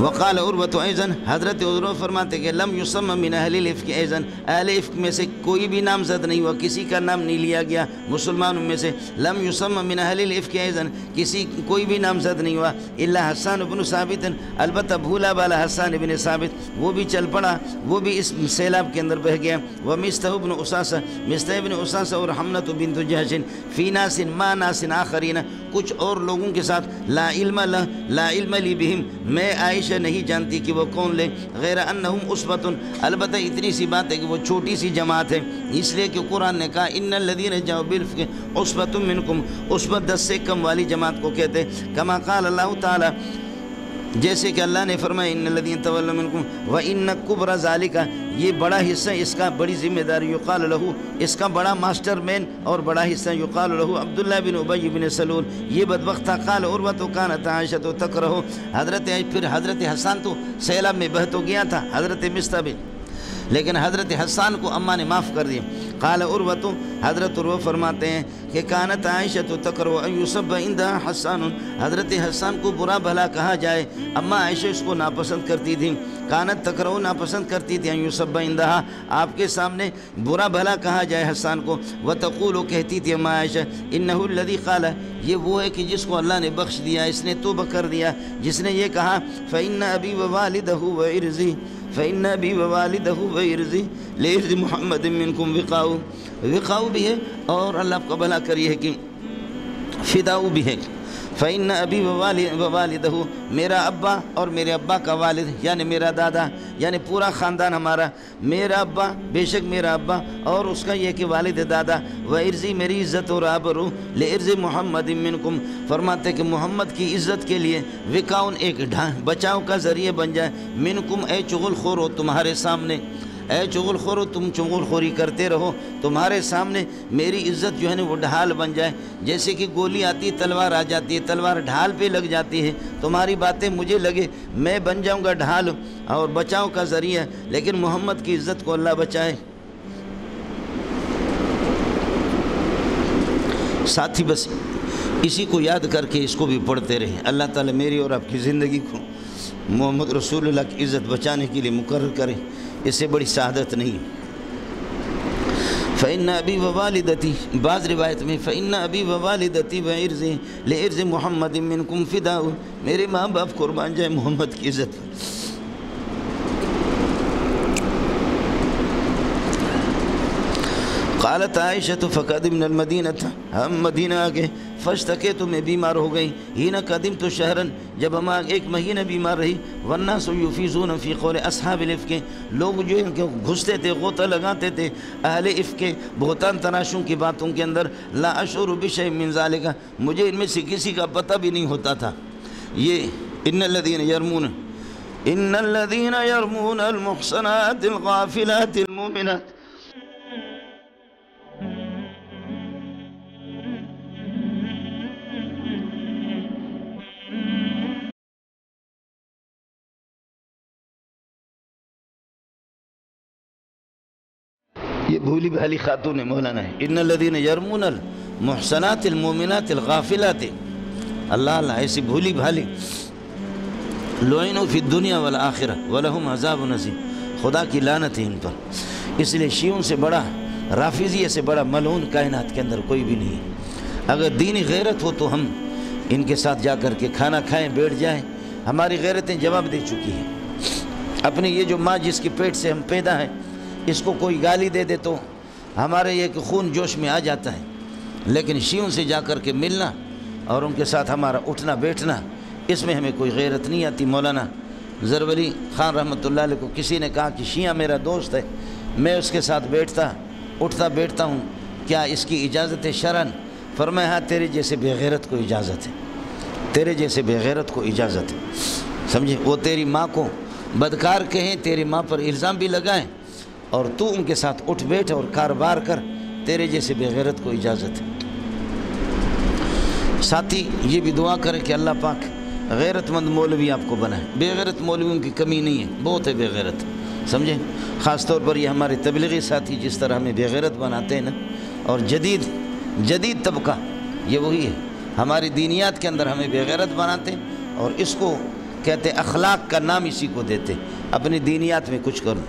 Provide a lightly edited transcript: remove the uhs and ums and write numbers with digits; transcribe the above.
وقال عروۃ ایضاً حضرت عروہ فرماتے کہ لم یسم من اہل الافک ایضاً اہل افک میں سے کوئی بھی نامزد نہیں ہوا، کسی کا نام نہیں لیا گیا مسلمانوں میں سے. لم یسم من اہل الافک ایضاً کوئی بھی نامزد نہیں ہوا الا حسان بن ثابت، البتہ بھولا بالا حسان بن ثابت وہ بھی چل پڑا، وہ بھی اس سیلاب کے اندر بہ گیا. ومستح بن اساسہ، مستح بن اساسہ اور حمنۃ بنت جحش فی ناس ما ناس آخرین، کچھ اور لوگوں کے ساتھ لا علم لی بہم، میں عائشہ نہیں جانتی کہ وہ کون لے، غیر انہم عصبۃ، البتہ اتنی سی بات ہے کہ وہ چھوٹی سی جماعت ہے، اس لیے کہ قرآن نے کہا ان الذین جاؤوا بالافک عصبۃ منکم، عصبت 10 سے کم والی جماعت کو کہتے ہیں. کما قال اللہ تعالی، جیسے کہ اللہ نے فرمایا ان الذین تولوا منکم وان کبر ذالک، یہ بڑا حصہ اس کا، بڑی ذمہ داری، یقال لہو، اس کا بڑا ماسٹر مین اور بڑا حصہ، یقال لہو عبداللہ بن ابی بن سلول، یہ بدبخت تھا. قال عروۃ کانت عائشہ تکرہ، پھر حضرت حسان تو سیلاب میں بہہ تو گیا تھا، حضرت مستح بھی، لیکن حضرت حسان کو اماں نے معاف کر دیا. قال عروۃ، حضرت عروہ فرماتے ہیں کہ کانت عائشہ تکرہ ان یسب عندها حسان، حضرت حسان کو برا بھلا کہا جائے، اماں عائشہ اس کو ناپسند کرتی تھی. کانت تکرہ، ناپسند کرتی تھی، ان یسب عندها، آپ کے سامنے برا بھلا کہا جائے حسان کو. وتقول، کہتی تھی اماں عائشہ، انہ الذی قال، یہ وہ ہے کہ جس کو اللہ نے بخش دیا، اس نے توبہ کر دیا، جس نے یہ کہا فإن أبي ووالده وإرزي، فإن أبي ووالده وإرزي لإرز محمد منكم وقاؤ، وقاؤ بھی ہے اور اللہ آپ کا بھلا کریے ہے کہ فداؤ بھی ہے. فإن أبي ووالده، میرا ابا اور میرے ابا کا والد یعنی میرا دادا، یعنی پورا خاندان ہمارا، میرا ابا، بے شک میرا ابا اور اس کا یہ کہ والد دادا، وإرزی، میری عزت اور آبرو، لإرز محمد منکم، فرماتے کہ محمد کی عزت کے لیے، وقاؤن ایک بچاؤ کا ذریعہ بن جائے، منکم اے چغل خور ہو تمہارے سامنے، اے چغل خورو تم چغل خوری کرتے رہو، تمہارے سامنے میری عزت جو ہے نا وہ ڈھال بن جائے. جیسے کہ گولی آتی تلوار آ جاتی ہے، تلوار ڈھال پہ لگ جاتی ہے، تمہاری باتیں مجھے لگے میں بن جاؤں گا ڈھال اور بچاؤ کا ذریعہ، لیکن محمد کی عزت کو اللہ بچائے. ساتھی بس اسی کو یاد کر کے اس کو بھی پڑھتے رہیں. اللہ تعالیٰ میری اور آپ کی زندگی کو محمد رسول اللہ کی عزت بچانے کے لیے مقرر کرے، اس سے بڑی سعادت نہیں. فإن أبي ووالدتي، بعض روایت میں فإن أبي ووالدتي وإرزي لإرز محمد منكم فداء، میرے ماں باپ قربان جائے محمد کی عزت پر. قالت عائشہ فقدمنا المدینہ، ہم مدینہ آگئے، فاشتکیت، میں بیمار ہو گئی، حین قدمت شہرا، جب ہم ایک مہینہ بیمار رہی، والناس یفیضون فی قول اصحاب الافک، لوگ جو ان کے گھستے تھے، غوطہ لگاتے تھے اہل افک بہتان تراشوں کی باتوں کے اندر. لا اشعر بشیء من ذلک، مجھے ان میں سے کسی کا پتہ بھی نہیں ہوتا تھا. یہ ان الذین یرمون المحصنات الغافلات المؤمنات، یہ بھولی بھالی خاتون مولانا ہے. ان الذین یرمون المحصنات المؤمنات الغافلات، اللہ اللہ ایسی بھولی بھالی، لعنوا فی الدنیا والآخرہ ولہم عذاب عظیم، خدا کی لعنت ہے ان پر. اس لیے شیعوں سے بڑا، رافضیہ سے بڑا ملعون کائنات کے اندر کوئی بھی نہیں ہے. اگر دینی غیرت ہو تو ہم ان کے ساتھ جا کر کے کھانا کھائیں، بیٹھ جائیں. ہماری غیرتیں جواب دے چکی ہیں. اپنی یہ جو ماں جس کے پیٹ سے ہم پیدا ہیں، اس کو کوئی گالی دے دے تو ہمارے یہ کہ خون جوش میں آ جاتا ہے. لیکن شیعوں سے جا کر کے ملنا اور ان کے ساتھ ہمارا اٹھنا بیٹھنا، اس میں ہمیں کوئی غیرت نہیں آتی. مولانا ظفر خان رحمۃ اللہ علیہ کو کسی نے کہا کہ شیعہ میرا دوست ہے، میں اس کے ساتھ اٹھتا بیٹھتا ہوں، کیا اس کی اجازت ہے شرعاً؟ فرمایا ہاں، تیرے جیسے بے غیرت کو اجازت ہے، تیرے جیسے بے غیرت کو اجازت ہے. سمجھے؟ وہ تیری ماں کو بدکار کہیں، تیری ماں پر الزام بھی لگائیں، اور تو ان کے ساتھ اٹھ بیٹھ اور کاروبار کر، تیرے جیسے بے غیرت کو اجازت ہے. ساتھی یہ بھی دعا کرے کہ اللہ پاک غیرت مند مولوی آپ کو بنائے. بے غیرت مولویوں کی کمی نہیں ہے، بہت ہے بے غیرت، سمجھیں. خاص طور پر یہ ہمارے تبلیغی ساتھی جس طرح ہمیں بے غیرت بناتے ہیں نا، اور جدید طبقہ یہ وہی ہے، ہماری دینیات کے اندر ہمیں بے غیرت بناتے ہیں اور اس کو کہتے اخلاق کا نام اسی کو دیتے. اپنی دینیات میں کچھ کروں.